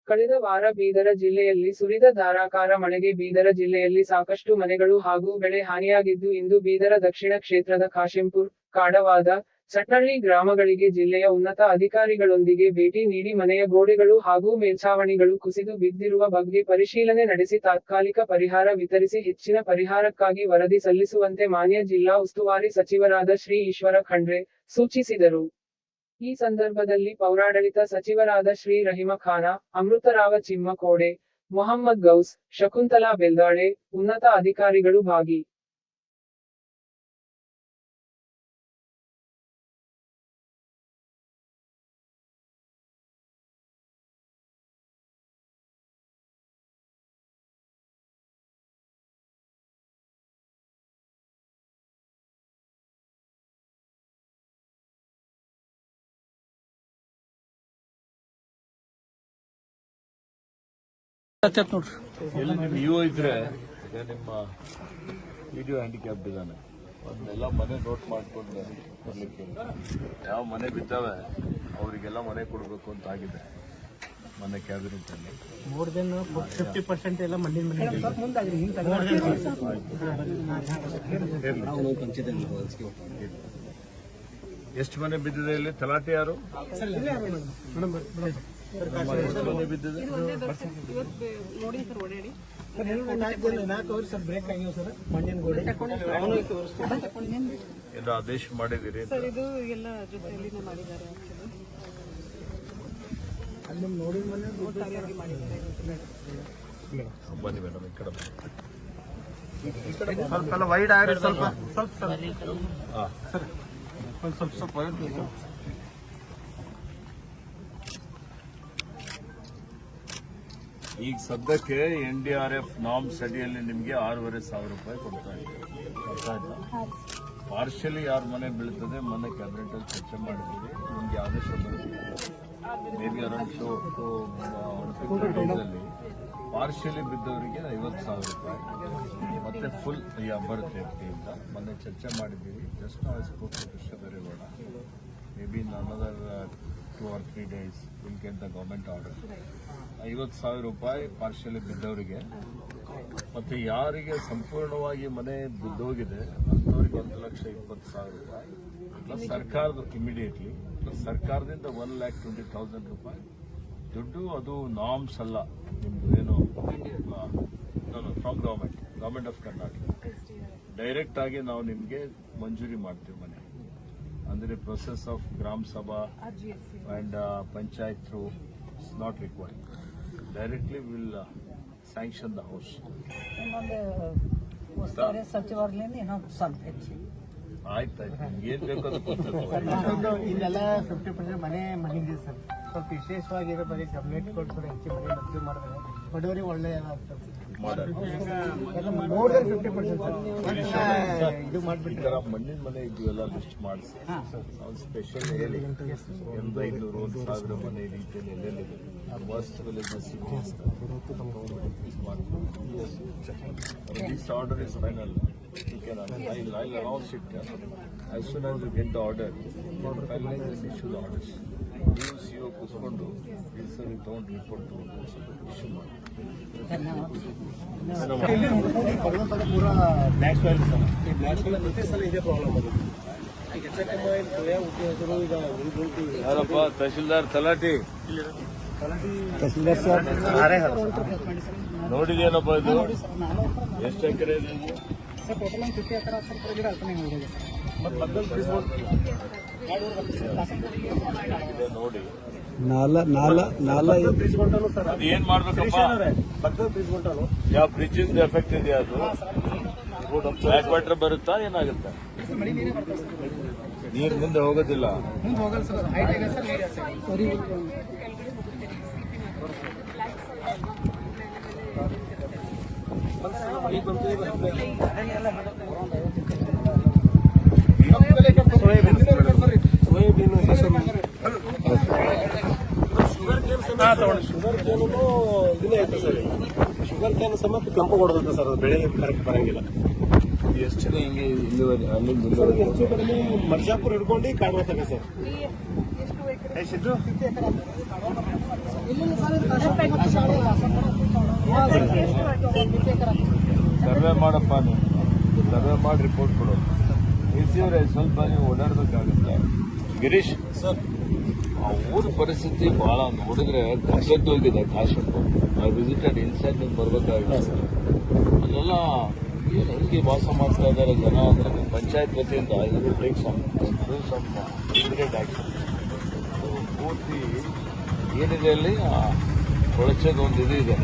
ಕಳೆದ ವಾರ ಬೀದರ ಜಿಲ್ಲೆಯಲ್ಲಿ ಸುರಿದ ಧಾರಾಕಾರ ಮಳೆಗೆ ಬೀದರ ಜಿಲ್ಲೆಯಲ್ಲಿ ಸಾಕಷ್ಟು ಮನೆಗಳು ಹಾಗೂ ಬೆಳೆ ಹಾನಿಯಾಗಿದ್ದು ಇಂದು ಬೀದರ ದಕ್ಷಿಣ ಕ್ಷೇತ್ರದ ಕಾಶೆಂಪುರ್, ಕಾಡವಾದ, ಚಟ್ನಳ್ಳಿ ಗ್ರಾಮಗಳಿಗೆ ಜಿಲ್ಲೆಯ ಉನ್ನತ ಅಧಿಕಾರಿಗಳೊಂದಿಗೆ ಭೇಟಿ ನೀಡಿ ಮನೆಯ ಗೋಡೆಗಳು ಹಾಗೂ ಮೇಲ್ಛಾವಣಿಗಳು ಕುಸಿದು ಬಿದ್ದಿರುವ ಬಗ್ಗೆ ಪರಿಶೀಲನೆ ನಡೆಸಿ ತಾತ್ಕಾಲಿಕ ಪರಿಹಾರ ವಿತರಿಸಿ ಹೆಚ್ಚಿನ ಪರಿಹಾರಕ್ಕಾಗಿ ವರದಿ ಸಲ್ಲಿಸುವಂತೆ ಮಾನ್ಯ ಜಿಲ್ಲಾ ಉಸ್ತುವಾರಿ ಸಚಿವರಾದ ಶ್ರೀ ಈಶ್ವರ ಖಂಡ್ರೆ ಸೂಚಿಸಿದರು. ಈ ಸಂದರ್ಭದಲ್ಲಿ ಪೌರಾಡಳಿತ ಸಚಿವರಾದ ಶ್ರೀ ರಹಿಮ ಖಾನ, ಅಮೃತರಾವ ಚಿಮ್ಮಕೋಡೆ, ಮೊಹಮ್ಮದ್ ಗೌಸ್, ಶಕುಂತಲಾ ಬೆಲ್ದಾಳೆ, ಉನ್ನತ ಅಧಿಕಾರಿಗಳು ಭಾಗಿ. ಎಲ್ಲಿ ನಿಮ್ಮ ಇಒ ಇದ್ರೆ ನಿಮ್ಮ ವಿಡಿಯೋ ಹ್ಯಾಂಡಿಕ್ಯಾಪ್ಟ್ ಇದ್ದಾನೆ ಒಂದೆಲ್ಲ ಮನೆ ನೋಟ್ ಮಾಡ್ಕೊಂಡು ಬರ್ಲಿಕ್ಕೆ ಯಾವ ಮನೆ ಬಿದ್ದಾವೆ ಅವರಿಗೆಲ್ಲ ಮನೆ ಕೊಡಬೇಕು ಅಂತ ಆಗಿದೆ ಮನೆ ಕ್ಯಾಬಿನೆಟ್ ಅಲ್ಲಿ. ಮೋರ್ ದೆನ್ 50% ಎಲ್ಲ ಮಣ್ಣಿನ ಮನೆ. ಎಷ್ಟು ಮನೆ ಬಿದ್ದಿದೆ ಇಲ್ಲಿ? ತಲಾಟೆ ಯಾರು? ಎಷ್ಟು ಮನೆ ಬಿದ್ದಿದೆ? ಏನು ಆದೇಶ ಮಾಡಿದಿರಿ? ಬನ್ನಿ ಮೇಡಮ್ ಈ ಕಡೆ ಸ್ವಲ್ಪ ವೈಡ್ ಆಗಿ ಸ್ವಲ್ಪ ಈಗ ಸದ್ಯಕ್ಕೆ NDRF ನಾರ್ಮ್ಸ್ ಅಡಿಯಲ್ಲಿ ನಿಮಗೆ 6,500 ರೂಪಾಯಿ ಕೊಡ್ತಾ ಇದೆ. ಕೊಡ್ತಾ ಇಲ್ಲ. ಪಾರ್ಷಿಯಲಿ ಯಾರ ಮನೆ ಬೀಳ್ತದೆ ಮನೆ ಕ್ಯಾಬಿನೆಟ್ ಅಲ್ಲಿ ಚರ್ಚೆ ಮಾಡಿದ್ದೀವಿ. ನಿಮ್ಗೆ ಆದೇಶ ಬರುತ್ತೆ ಮೇ ಬಿ ಅರೌಂಡ್ 2 ಡೇಸಲ್ಲಿ ಪಾರ್ಷಿಯಲಿ ಬಿದ್ದವರಿಗೆ 50,000 ರೂಪಾಯಿ ಮತ್ತೆ ಫುಲ್ ಬರುತ್ತೆ ಅಂತ ಮೊನ್ನೆ ಚರ್ಚೆ ಮಾಡಿದ್ದೀವಿ. ಜಸ್ಟ್ ನಾವು spoke Krishna Byregowda may be in another 2 or 3 days will get the government order. 50,000 ರೂಪಾಯಿ ಪಾರ್ಷಿಯಲಿ ಬಿದ್ದವರಿಗೆ ಮತ್ತೆ ಯಾರಿಗೆ ಸಂಪೂರ್ಣವಾಗಿ ಮನೆ ಬಿದ್ದೋಗಿದೆ ಅಂಥವ್ರಿಗೆ 1,20,000 ರೂಪಾಯಿ ಪ್ಲಸ್ ಸರ್ಕಾರದ ಇಮಿಡಿಯೇಟ್ಲಿ ಪ್ಲಸ್ ಸರ್ಕಾರದಿಂದ 1,20,000 ರೂಪಾಯಿ ದುಡ್ಡು. ಅದು ನಾರ್ಮ್ಸ್ ಅಲ್ಲ, ನಿಮ್ದು ಏನು from government of Karnataka direct ಆಗಿ ನಾವು ನಿಮಗೆ ಮಂಜೂರಿ ಮಾಡ್ತೀವಿ ಮನೆ. ಅಂದರೆ ಪ್ರೊಸೆಸ್ ಆಫ್ ಗ್ರಾಮ ಸಭಾ and panchayat through it's not required. Directly will sanction the house. ಆಯ್ತಾಯ್ತು, ಏನ್ ಬೇಕಾದ್ರೂ ಇಲ್ಲೆಲ್ಲ 50% ಮನೆ ಮಹಿಂದಿ ಸರ್. ಸ್ವಲ್ಪ ವಿಶೇಷವಾಗಿ ಬರೀ ಗಮನಿಟ್ ಕೊಟ್ಟು ಸರ್ ಹೆಚ್ಚು ಮನೆ ಮಂಜೂರು ಮಾಡಿದ್ರೆ ಬಡವರಿಗೆ ಒಳ್ಳೆಯ ಮೋರ್ ದನ್ 50% ಸರ್ ಇದು ಮಾಡಿಬಿಟ್ಟು ಮಣ್ಣಿನ ಮನೆ ಇದೆಲ್ಲ ಲಿಸ್ಟ್ ಮಾಡಿಸಿ ನಾವು ಸ್ಪೆಷಲ್ ಹೇಳಿ 500, 1,000 ಮನೆ ರೀತಿಯಲ್ಲಿ ಎಲ್ಲೆಲ್ಲಿದೆ worst villages this order is final. You can I'll announce it as soon as you get the order. Finalize and issue the orders. ನೀವು CO ಕೂತ್ಕೊಂಡು ಸರಿ ತಗೊಂಡು ರಿಪೋರ್ಟ್ ತಗೊಂಡು ಇಶ್ಯೂ ಮಾಡಿ. ಪೂರ ಬ್ಲ್ಯಾಕ್ ಸಾಯಿಲ್ ಸರ್. ಈ ಬ್ಲ್ಯಾಕ್ ಸಾಯಿಲ್ ಪ್ರತಿ ಸಲ ಇದೇ ಪ್ರಾಬ್ಲಮ್ ಅದು. ಯಾರಪ್ಪ ತಹಶೀಲ್ದಾರ್ ತಲಾಟಿ? ತಹಶೀಲ್ದಾರ್ ಸರ್ ನೋಡಿದೇನಪ್ಪ ಇದು? ಎಷ್ಟು ಎಕರೆ ಇದೆ ಇದು? ಟೋಟಲ್ 50 ಎಕರೆ ಸರ್ ಅಲ್ಪನೆ ಹೋಗಿದೆ ಸರ್. ನೋಡಿ ಅದು ಏನ್ ಮಾಡ್ಬೇಕಪ್ಪ? ಯಾವ ಬ್ರಿಡ್ಜ್ ಇಂದ ಎಫೆಕ್ಟ್ ಇದೆಯಾ? ಅದು ಬ್ಯಾಕ್ ವಾಟರ್ ಬರುತ್ತಾ ಏನಾಗುತ್ತೆ? ನೀರು ಮುಂದೆ ಹೋಗೋದಿಲ್ಲ. ಶುಗರ್ ಕೇನು ಇದನ್ನೇ ಐತೆ ಸರ್. ಶುಗರ್ ಕ್ಯಾನ್ ಸಮೇತ ಕೆಂಪು ಕೊಡೋದು ಸರ್. ಅದು ಬೆಳೆ ಕರೆಕ್ಟ್ ಬರಂಗಿಲ್ಲ. ಎಷ್ಟು ಜನ ಹಿಂಗೆ ಅಲ್ಲಿಂದ ಹೆಚ್ಚು ಕಡಿಮೆ ಮರ್ಜಾಪುರ ಹಿಡ್ಕೊಂಡು ಕಾಡುವ ತಗ ಸರ್. ಸರ್ವೆ ಮಾಡಪ್ಪ ನೀವು, ಸರ್ವೆ ಮಾಡಿ ರಿಪೋರ್ಟ್ ಕೊಡು. ಅವರೇ ಸ್ವಲ್ಪ ನೀವು ಓಡಾಡಬೇಕಾಗುತ್ತೆ. ಗಿರೀಶ್ ಸರ್, ಆ ಊರ ಪರಿಸ್ಥಿತಿ ಬಹಳ ನೋಡಿದ್ರೆ ಹೋಗಿದೆ. ಕಾಶಿಂಪುರ್ ಐ ವಿಸಿಟೆಡ್ ಇನ್ಸೈಡ್ ನೀವು ಬರಬೇಕಾಗಿದೆ. ಅಲ್ಲೆಲ್ಲ ಏನು ಹೆಂಗೆ ವಾಸ ಮಾಡ್ತಾ ಇದ್ದಾರೆ ಜನ ಅಂದ್ರೆ ಪಂಚಾಯತ್ ವತಿಯಿಂದ ಇದು ಟೇಕ್ ಸಮ್ ಇಮಿಡಿಯೇಟ್ ಆಕ್ಷನ್. ಪೂರ್ತಿ ಏನಿದೆ ಅಲ್ಲಿ ಕೊಳಚೆದು ಒಂದು ಇದು ಇದೆ.